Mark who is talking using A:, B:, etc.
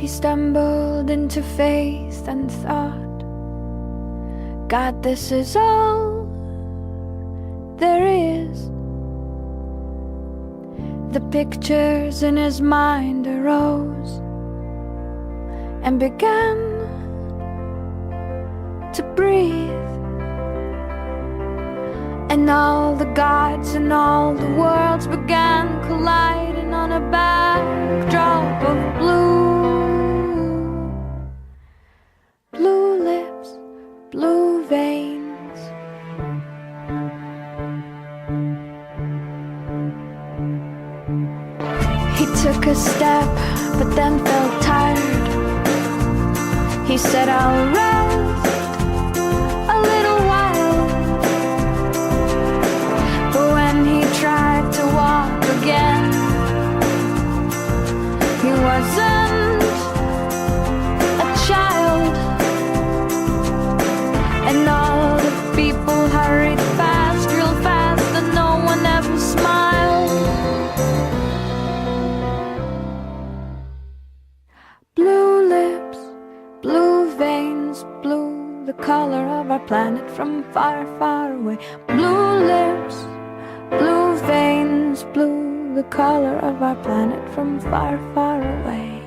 A: He stumbled into faith and thought, God, this is all there is. The pictures in his mind arose and began to breathe. And all the gods and all the worlds began colliding on a backdrop of blue. Blue lips, blue veins. He took a step, but then felt tired. He said, I'll rest a little while. But when he tried to walk again, he wasn't a child. And all the people hurried fast, real fast, and no one ever smiled. Blue lips, blue veins, blue, the color of our planet from far, far away. Blue lips, blue veins, blue, the color of our planet from far, far away.